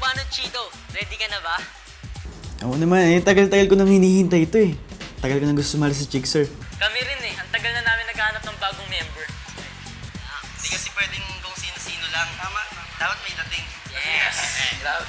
paano Chito? Ready ka na ba? Ako naman, tagal-tagal ko nang hinihintay ito eh. Tagal ko nang gusto sumali sa Chickser. Kami rin eh. Ang tagal na namin naghahanap ng bagong member. Hindi kasi pwedeng kung sino-sino lang. Tama. Dapat may dating. Yes! Love.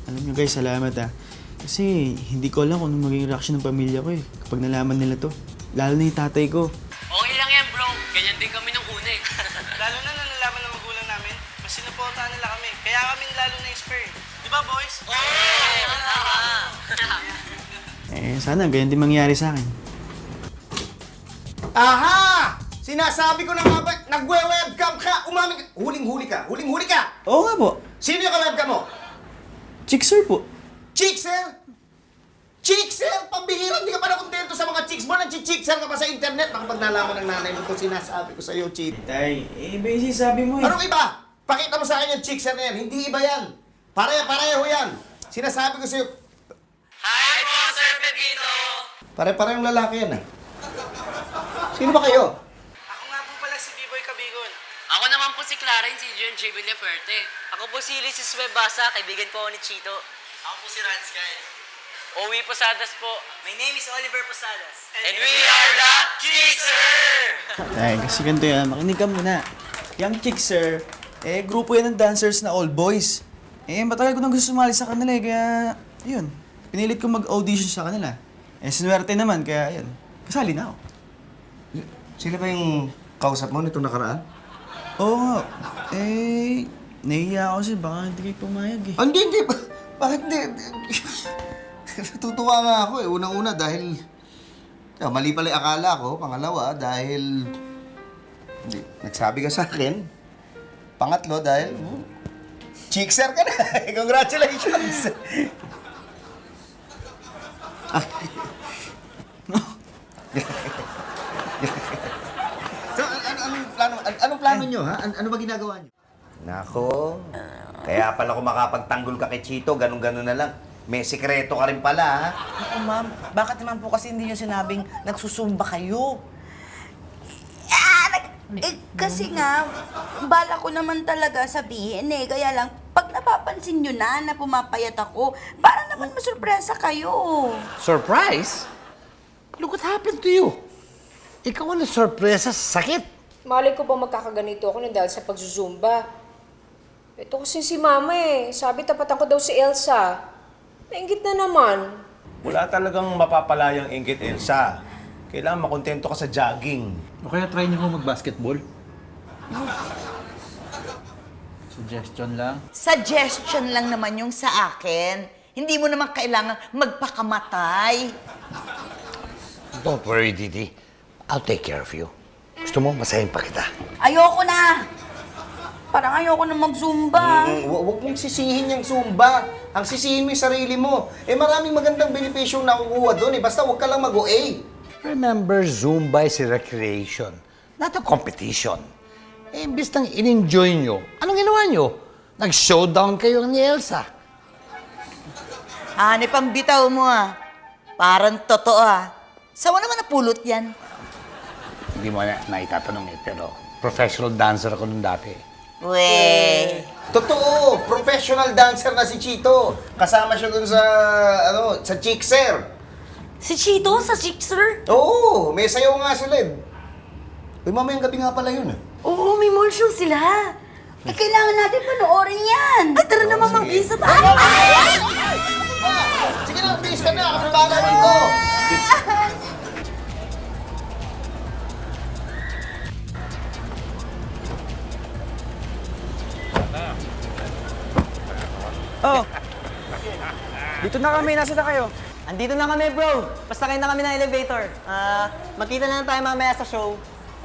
Alam niyo guys, salamat ah. Kasi hindi ko alam kung anong magiging reaction ng pamilya ko eh. Kapag nalaman nila to. Lalo na yung tatay ko. Okay lang yan bro. Ganyan din kami nung una eh. Lalo na nalaman ng magulang namin, mas sinuportahan nila kami. Kaya kami lalo na inspire. Di ba, boys? Tama! Sana ganyan din mangyari sa akin. Aha! Sinasabi ko na nga ba, nagwe-webcam ka, umamin ka. Huling-huli ka, huling-huli ka! Oo nga po. Sino yung ka-webcam mo? Chickser po. Chicksel? Chicksel? Pambihira, hindi ka pa nakontento sa mga chicks mo. Nag-chicksel ka pa sa internet. Baka pag nalaman ng nanay mo ito, sinasabi ko sa'yo, Chit. Tay, iba yung sinasabi mo eh. Anong iba? Pakita mo sa akin yung chicksel na yan. Hindi iba yan. Pareho yan. Sinasabi ko sa'yo, Hi po, Sir Pepito! pare-parehong lalaki yan ah. Sino ba kayo? Ako nga po pala si B-Boy Cabigon. Ako naman po si Clarence, si John J. Villaferte. Ako po si Lisis Webasa, kaibigan po ako ni Chito. Ako po si Rans Kay. Owi Posadas po. My name is Oliver Posadas. And we are the Chickser! Tay, kasi ganito yan. Makinig ka muna. Yung Chickser, grupo yan ng dancers na all boys. Matagal ko nang gusto sumali sa kanila kaya, yun. Pinilit ko mag-audition sa kanila. Sinuwerte naman, kaya yun. Kasali na ako. Sila ba yung kausap mo nitong nakaraan? Oo nga. Nahihiya ako kasi baka hindi kayo pumayag eh. Hindi. Bakit hindi? Natutuwa nga ako eh. Unang-una dahil mali pala yung akala ko. Pangalawa, dahil nagsabi ka sa akin. Pangatlo, dahil chickser ka na. Congratulations! So, anong plano nyo, ha? Ano ba ginagawa nyo? Nako, kaya pala kung makapagtanggol ka kay Chito, ganun-ganun na lang. May sikreto ka rin pala, ha? Naku, ma'am, bakit naman po kasi hindi nyo sinabing nagsusumba kayo? Kasi nga, bala ko naman talaga sabihin eh. Kaya lang, pag napapansin nyo na pumapayat ako, para naman masurpresa kayo. Surprise? Look what happened to you. Ikaw ang na-surpresa sa sakit. Malay ko ba magkakaganito ako na dahil sa pagzuzumba? Ito kasi si Mama eh. Sabi tapatan ko daw si Elsa. Nainggit na naman. Wala talagang mapapalayang inggit, Elsa. Kailangan makontento ka sa jogging. O kaya try niyo mo mag-basketball? Suggestion lang. Suggestion lang naman yung sa akin. Hindi mo naman kailangan magpakamatay. Don't worry, Didi. I'll take care of you. Gusto mo, masahin pa kita. Ayoko na! Parang ayoko na mag-zumba. Huwag mong sisihin yung Zumba. Ang sisihin mo yung sarili mo. Maraming magandang benepisyong nakukuha doon eh. Basta huwag ka lang mag-OA. Remember, Zumba is a recreation, not a competition. Imbis nang in-enjoy nyo, anong ginawa nyo? Nag-showdown kayo ni Elsa. Hanip ang bitaw mo ah. Parang totoo ah. Saan mo naman napulot yan? Hindi mo na itatanong eh, pero professional dancer ako nung dati. Weh. Totoo, professional dancer na si Chito. Kasama siya dun sa, sa Chickser. Si Chito sa Chickser? Oo, may sayaw nga sila eh. Uy, mamayang gabi nga pala yun. Oo, may mall show sila. Kailangan natin panoorin yan. Ay, tara naman mag-visa tayo. Sige na, please ka na. Ako na baga dito. Oh! Dito na kami, nasa na kayo? Andito na kami, bro. Pasakay na kami ng elevator. Magkita na lang tayo mamaya sa show.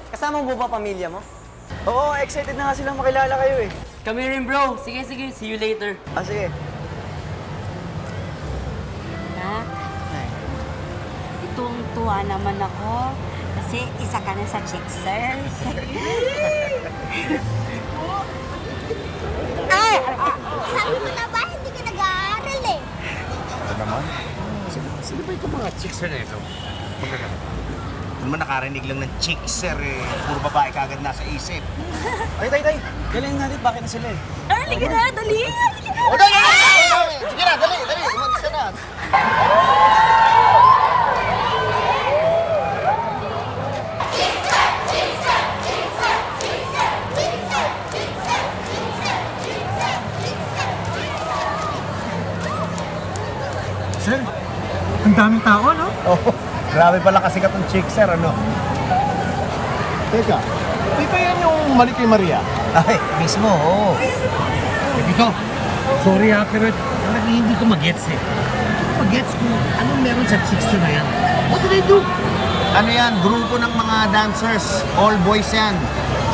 Kasama mo ba pamilya mo? Oo, excited na nga silang makilala kayo eh. Kami rin, bro. Sige, see you later. Sige. Anak, tuwang-tuwa naman ako kasi isa ka na sa Chickser. Sabi mo na ba, hindi ka nag-aaral eh. Ito naman. Sino ba itong mga chicks na ito? Ano naman nakarinig lang ng Chickser eh. Puro babae kagad nasa isip. Tay. Galing natin, bakit na sila eh? Early Halika na, dali! Halika na! O, dali! Sige na, dali! Umalis ka na. Sir, ang daming tao, no? Oh, grabe pala kasi katong chick, sir, ano? Teka, di ba yan yung mali kay Maria? Ay, mismo, oo. Ikaw, sorry pero talagang hindi ko mag-gets eh. Mag-gets kung anong meron sa chicks na yan. What did I do? Ano yan? Grupo ng mga dancers. All boys yan.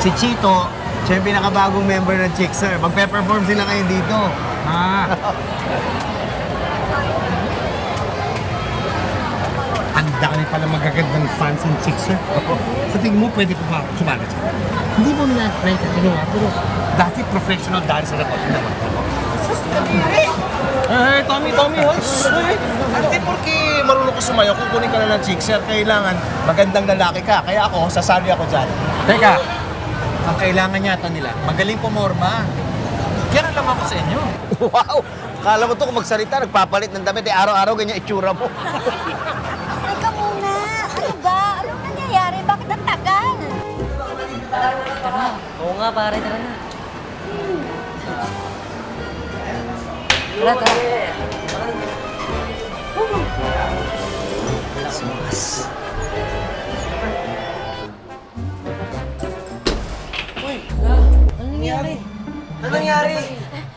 Si Chito, siya yung pinakabagong member ng Chickser. Magpe-perform sila ngayon dito. Ah. Ang dami pala magagandang fans ng Chickser. Sa tingin mo, pwede ko ba sumali siya? Hindi mo na-try sa ginawa, pero dati professional dancer ako. Tommy, hoy! Hindi porke marunong ko sumayaw, kukunin ka na ng Chickser, kailangan magandang lalaki ka. Kaya ako, sasali ako dyan. Teka, ang kailangan yata nila, magaling pumorma. Yan lang ako sa inyo. Wow! Kala mo to kung magsalita, nagpapalit ng damit. Araw-araw ganyan itsura mo. Teka muna. Ano ba? Anong nangyayari? Bakit ang tagal? Oo nga, pare, tara na. Ano nangyari?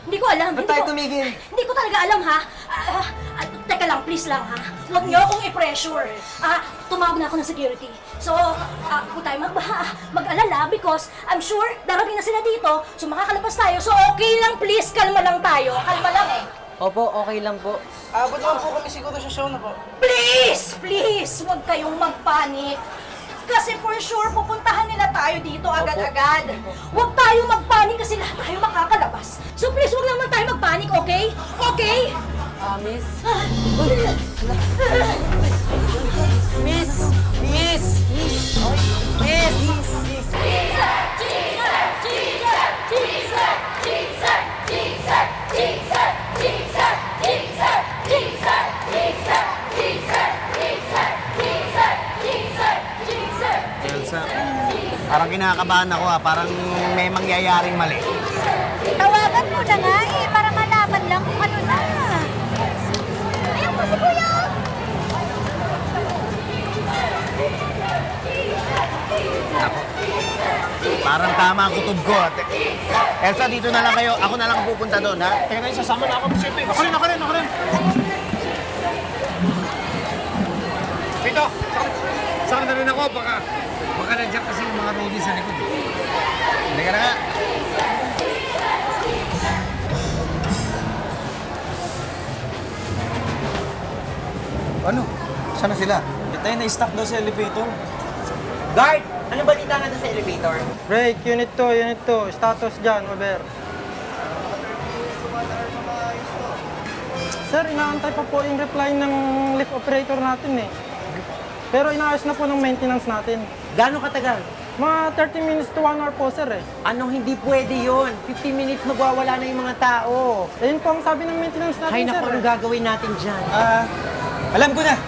Hindi ko alam. Ba't tayo tumigil? Hindi ko talaga alam, ha? Teka lang, please lang, ha? Huwag niyo akong i-pressure. Tumawag na ako ng security. So, huwag tayo mag-alala because I'm sure darating na sila dito. So, makakalabas tayo. So, okay lang, please. Kalma lang tayo. Kalma lang, eh. Opo, okay lang po. Abot naman po kami siguro sa show na po. Please! Please! Huwag kayong magpanik. Kasi for sure, pupuntahan nila tayo dito agad-agad. Huwag tayo magpanik kasi lahat tayo makakalabas. So please, huwag naman tayo magpanik, okay? Okay? Miss? Miss! Miss! Miss! Miss! Elsa, parang kinakabahan ako parang may mangyayaring mali. Tawagan mo na nga eh, para malaman lang kung ano na. Ayun po si Kuya! Parang tama ang kutob ko. Elsa, dito na lang kayo. Ako na lang pupunta doon, ha? Teka na, sasama na ako, Siyempre. Ako rin. Pito, saan na rin ako? Baka nandiyan kasi yung mga roadies sa likod. Hindi ka na nga. Ano? Saan na sila? Tayo na-stuck daw sa elevator. Guard! Ano balita nga doon sa elevator? Break, unit 2. Status dyan, over. Sir, inaantay pa po yung reply ng lift operator natin eh. Pero inaayos na po ng maintenance natin. Gano'ng katagal? Mga 30 minutes to 1 hour po, sir eh. Anong hindi pwede yun? 15 minutes magwawala na yung mga tao. Ayun po ang sabi ng maintenance natin, Ay sir. naku, anong gagawin natin dyan? Alam ko na.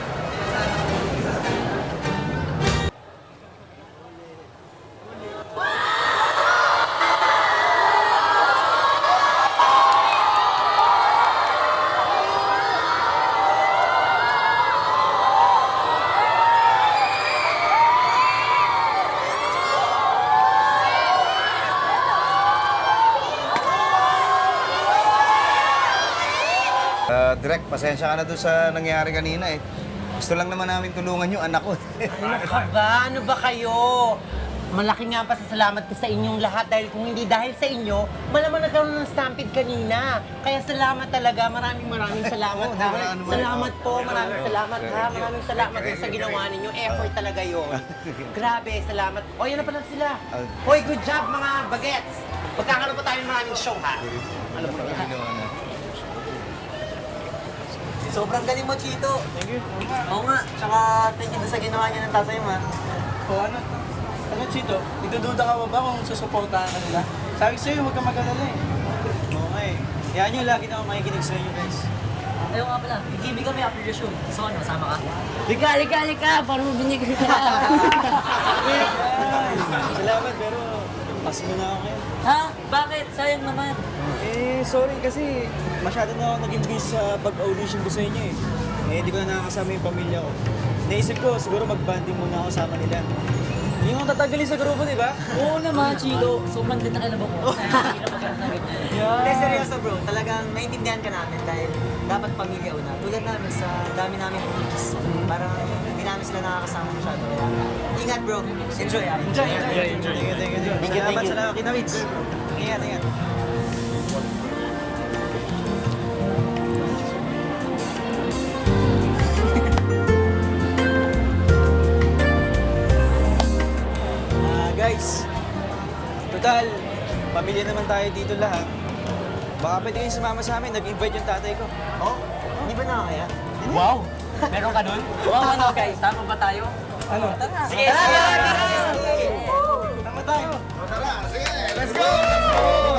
Direk, pasensya ka na doon sa nangyari kanina eh. Gusto lang naman namin tulungan yung anak ko. Ano ka ba? Ano ba kayo? Malaki nga pa sa salamat ko sa inyong lahat dahil kung hindi dahil sa inyo, malamang nagkaroon ng stampede kanina. Kaya salamat talaga. Maraming salamat ha. Salamat po. Maraming salamat ha. Maraming salamat din sa ginawa ninyo. Effort talaga yun. Grabe, salamat. O, yan na pala sila. Hoy, good job mga bagets. Pagkakaroon pa tayo ng maraming show ha. Alam mo na. Sobrang galing mo, Chito. Thank you. Oo nga. Tsaka thank you sa ginawa niya ng tatay mo ha. O ano? Ano, Chito? Idududa ka ba kung susuportahan ka nila? Sabi ko sa'yo, huwag ka mag-alala eh. Oo nga eh. Kaya nyo, lagi na ako makikinig sa inyo, guys. Ayaw nga pala, ibig kami after the show. So ano, sama ka? Lika, parang binigay ka. Salamat, pero pass mo na ako ngayon. Ha? Bakit? Sayang naman. Sorry kasi masyado na ako naging busy sa pag-audition ko sa inyo eh. Hindi ko na nakakasama yung pamilya ko. Naisip ko, siguro mag-banding muna ako sama nila. Hindi mo tatagalin sa grupo, di ba? Oo naman, Chilo. Sobrang ganda ka na ba ko? Hindi, seryoso bro. Talagang naintindihan ka namin dahil dapat pamilya una. Tulad namin sa dami namin friends. Parang hindi namin sila nakakasama masyado. Kaya ingat bro. Enjoy ah. Enjoy. Thank you. Salamat, kinawits. Ingat. Guys, total, pamilya naman tayo dito lahat. Baka pwede kayong sumama sa amin. Nag-invite yung tatay ko. Oh? Hindi ba nakakaya? Wow! Meron ka nun? Wow, ano guys? Tama ba tayo? Ano? Tara! Sige! Tama tayo. Tara, sige, let's go!